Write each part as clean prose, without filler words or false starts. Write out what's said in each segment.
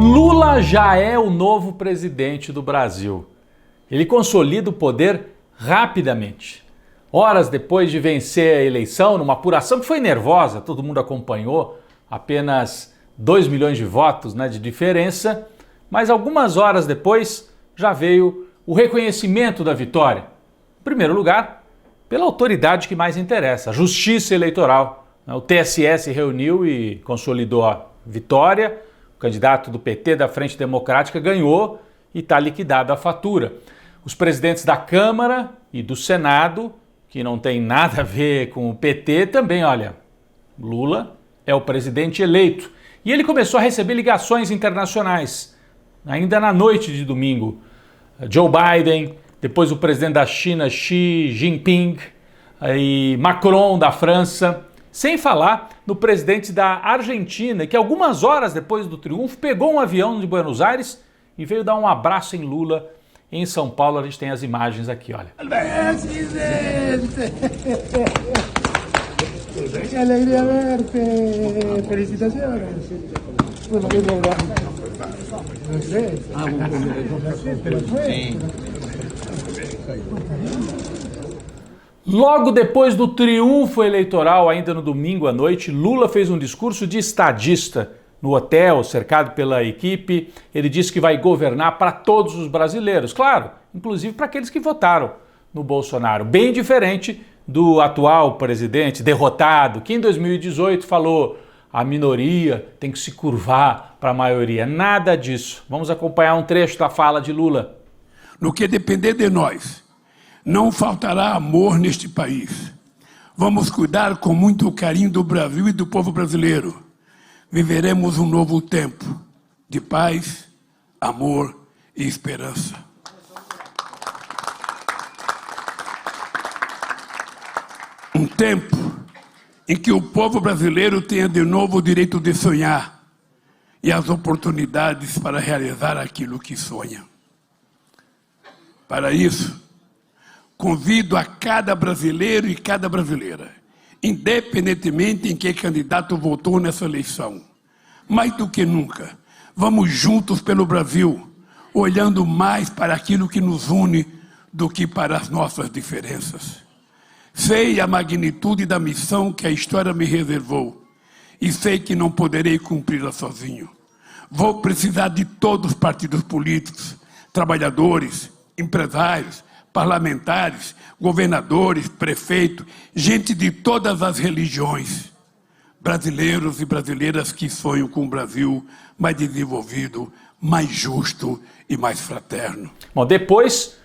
Lula já é o novo presidente do Brasil. Ele consolida o poder rapidamente. Horas depois de vencer a eleição, numa apuração que foi nervosa, todo mundo acompanhou, apenas 2 milhões de votos, de diferença, mas algumas horas depois já veio o reconhecimento da vitória. Em primeiro lugar, pela autoridade que mais interessa, a Justiça Eleitoral. O TSE se reuniu e consolidou a vitória. O candidato do PT, da Frente Democrática, ganhou e está liquidada a fatura. Os presidentes da Câmara e do Senado, que não tem nada a ver com o PT, também, olha, Lula é o presidente eleito. E ele começou a receber ligações internacionais, ainda na noite de domingo. Joe Biden, depois o presidente da China, Xi Jinping, e Macron, da França, sem falar no presidente da Argentina, que algumas horas depois do triunfo pegou um avião de Buenos Aires e veio dar um abraço em Lula em São Paulo. A gente tem as imagens aqui, olha. Que alegria verte. Felicitações. Logo depois do triunfo eleitoral, ainda no domingo à noite, Lula fez um discurso de estadista no hotel, cercado pela equipe. Ele disse que vai governar para todos os brasileiros, claro, inclusive para aqueles que votaram no Bolsonaro. Bem diferente do atual presidente derrotado, que em 2018 falou: a minoria tem que se curvar para a maioria. Nada disso. Vamos acompanhar um trecho da fala de Lula. No que depender de nós, não faltará amor neste país. Vamos cuidar com muito carinho do Brasil e do povo brasileiro. Viveremos um novo tempo de paz, amor e esperança. Um tempo em que o povo brasileiro tenha de novo o direito de sonhar e as oportunidades para realizar aquilo que sonha. Para isso, convido a cada brasileiro e cada brasileira, independentemente em que candidato votou nessa eleição, mais do que nunca, vamos juntos pelo Brasil, olhando mais para aquilo que nos une do que para as nossas diferenças. Sei a magnitude da missão que a história me reservou e sei que não poderei cumpri-la sozinho. Vou precisar de todos os partidos políticos, trabalhadores, empresários, parlamentares, governadores, prefeitos, gente de todas as religiões, brasileiros e brasileiras que sonham com um Brasil mais desenvolvido, mais justo e mais fraterno. Bom, depois,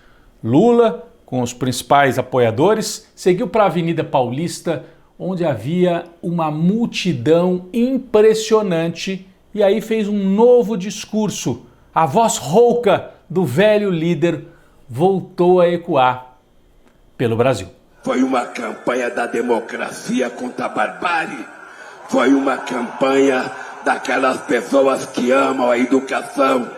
Lula, com os principais apoiadores, seguiu para a Avenida Paulista, onde havia uma multidão impressionante, e aí fez um novo discurso. A voz rouca do velho líder voltou a ecoar pelo Brasil. Foi uma campanha da democracia contra a barbárie. Foi uma campanha daquelas pessoas que amam a educação,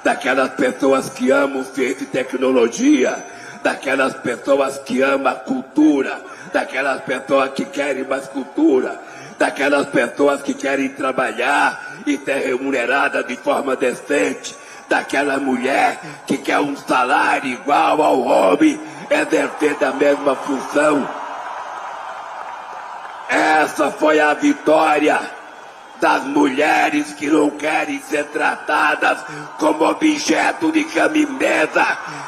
daquelas pessoas que amam ciência e tecnologia, daquelas pessoas que amam a cultura, daquelas pessoas que querem mais cultura, daquelas pessoas que querem trabalhar e ser remunerada de forma decente, daquela mulher que quer um salário igual ao homem, exercer da mesma função. Essa foi a vitória das mulheres que não querem ser tratadas como objeto de cama e mesa,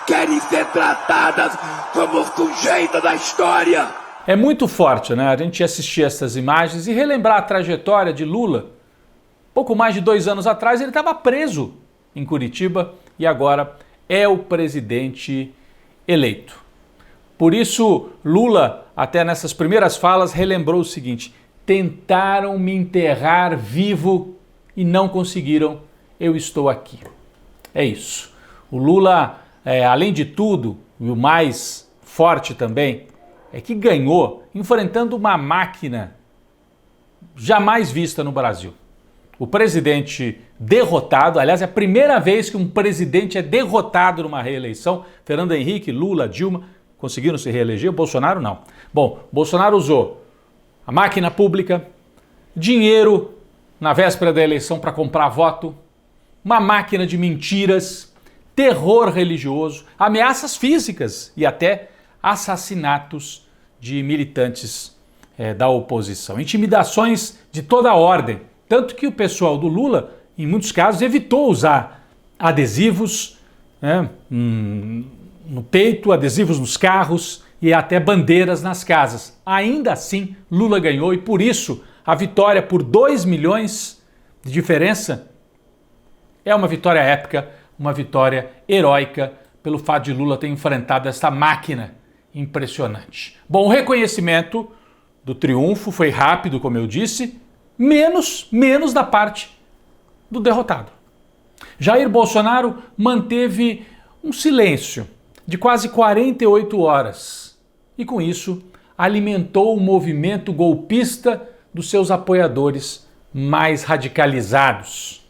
querem ser tratadas como sujeitas da história. É muito forte, A gente assistir essas imagens e relembrar a trajetória de Lula. Pouco mais de 2 anos atrás ele estava preso em Curitiba e agora é o presidente eleito. Por isso, Lula, até nessas primeiras falas, relembrou o seguinte: tentaram me enterrar vivo e não conseguiram, eu estou aqui. É isso. O Lula, além de tudo, e o mais forte também, é que ganhou enfrentando uma máquina jamais vista no Brasil. O presidente derrotado, aliás, é a primeira vez que um presidente é derrotado numa reeleição. Fernando Henrique, Lula, Dilma conseguiram se reeleger, Bolsonaro não. Bom, Bolsonaro usou a máquina pública, dinheiro na véspera da eleição para comprar voto, uma máquina de mentiras, terror religioso, ameaças físicas e até assassinatos de militantes da oposição. Intimidações de toda a ordem. Tanto que o pessoal do Lula, em muitos casos, evitou usar adesivos no peito, adesivos nos carros e até bandeiras nas casas. Ainda assim, Lula ganhou e por isso a vitória por 2 milhões de diferença é uma vitória épica, uma vitória heróica pelo fato de Lula ter enfrentado essa máquina impressionante. Bom, o reconhecimento do triunfo foi rápido, como eu disse, menos da parte do derrotado. Jair Bolsonaro manteve um silêncio de quase 48 horas e, com isso, alimentou o movimento golpista dos seus apoiadores mais radicalizados.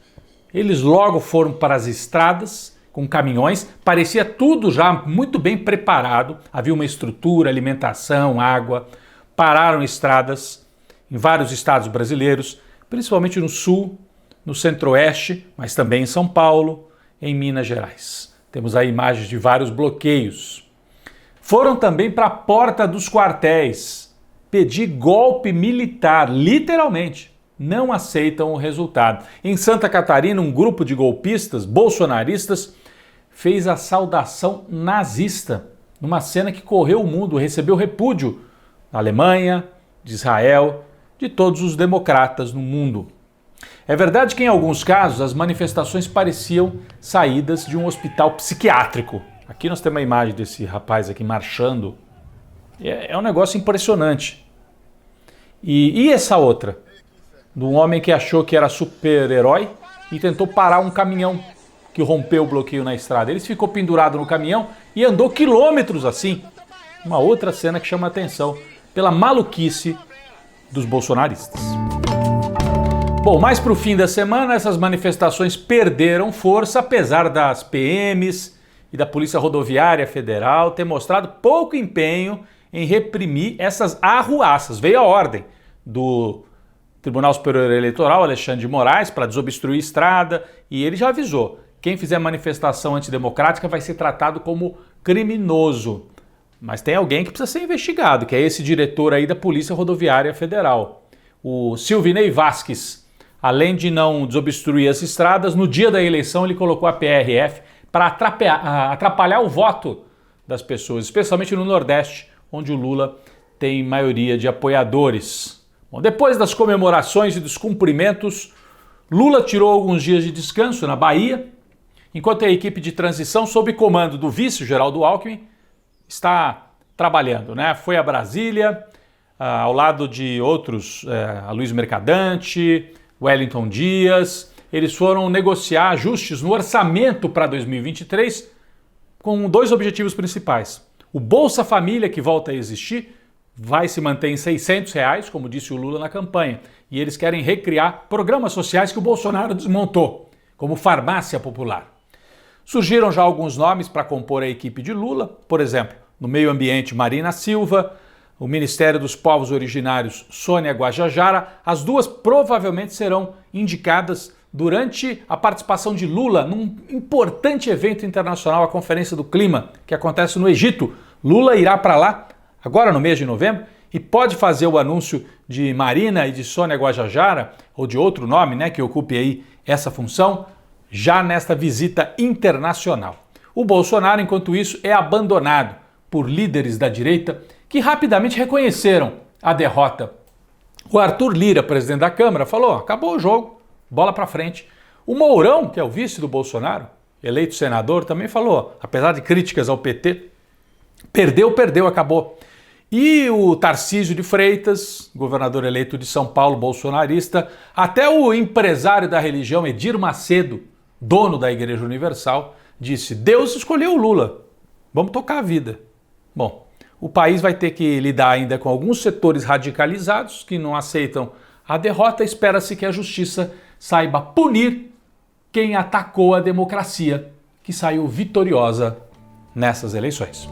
Eles logo foram para as estradas com caminhões, parecia tudo já muito bem preparado, havia uma estrutura, alimentação, água, pararam estradas em vários estados brasileiros, principalmente no sul, no centro-oeste, mas também em São Paulo, em Minas Gerais. Temos aí imagens de vários bloqueios. Foram também para a porta dos quartéis pedir golpe militar, literalmente. Não aceitam o resultado. Em Santa Catarina, um grupo de golpistas bolsonaristas fez a saudação nazista, numa cena que correu o mundo, recebeu repúdio da Alemanha, de Israel, de todos os democratas no mundo. É verdade que em alguns casos as manifestações pareciam saídas de um hospital psiquiátrico. Aqui nós temos uma imagem desse rapaz aqui marchando. É um negócio impressionante. E essa outra? De um homem que achou que era super-herói e tentou parar um caminhão que rompeu o bloqueio na estrada. Ele ficou pendurado no caminhão e andou quilômetros assim. Uma outra cena que chama a atenção pela maluquice dos bolsonaristas. Bom, mais para o fim da semana, essas manifestações perderam força, apesar das PMs e da Polícia Rodoviária Federal ter mostrado pouco empenho em reprimir essas arruaças. Veio a ordem do Tribunal Superior Eleitoral, Alexandre de Moraes, para desobstruir estrada, e ele já avisou, quem fizer manifestação antidemocrática vai ser tratado como criminoso. Mas tem alguém que precisa ser investigado, que é esse diretor aí da Polícia Rodoviária Federal, o Silvinei Vasquez. Além de não desobstruir as estradas, no dia da eleição ele colocou a PRF para atrapalhar o voto das pessoas, especialmente no Nordeste, onde o Lula tem maioria de apoiadores. Bom, depois das comemorações e dos cumprimentos, Lula tirou alguns dias de descanso na Bahia, enquanto a equipe de transição, sob comando do vice Geraldo Alckmin, está trabalhando, né? Foi a Brasília, ao lado de outros, Aloysio Mercadante, Wellington Dias. Eles foram negociar ajustes no orçamento para 2023 com 2 objetivos principais. O Bolsa Família, que volta a existir, vai se manter em R$600, como disse o Lula na campanha. E eles querem recriar programas sociais que o Bolsonaro desmontou, como Farmácia Popular. Surgiram já alguns nomes para compor a equipe de Lula, por exemplo, no meio ambiente Marina Silva, o Ministério dos Povos Originários Sônia Guajajara. As duas provavelmente serão indicadas durante a participação de Lula num importante evento internacional, a Conferência do Clima, que acontece no Egito. Lula irá para lá agora no mês de novembro e pode fazer o anúncio de Marina e de Sônia Guajajara, ou de outro nome, né, que ocupe aí essa função, já nesta visita internacional. O Bolsonaro, enquanto isso, é abandonado por líderes da direita que rapidamente reconheceram a derrota. O Arthur Lira, presidente da Câmara, falou: acabou o jogo, bola para frente. O Mourão, que é o vice do Bolsonaro, eleito senador, também falou, apesar de críticas ao PT, perdeu, acabou. E o Tarcísio de Freitas, governador eleito de São Paulo, bolsonarista, até o empresário da religião, Edir Macedo, dono da Igreja Universal, disse: Deus escolheu o Lula, vamos tocar a vida. Bom, o país vai ter que lidar ainda com alguns setores radicalizados que não aceitam a derrota. Espera-se que a justiça saiba punir quem atacou a democracia, que saiu vitoriosa nessas eleições.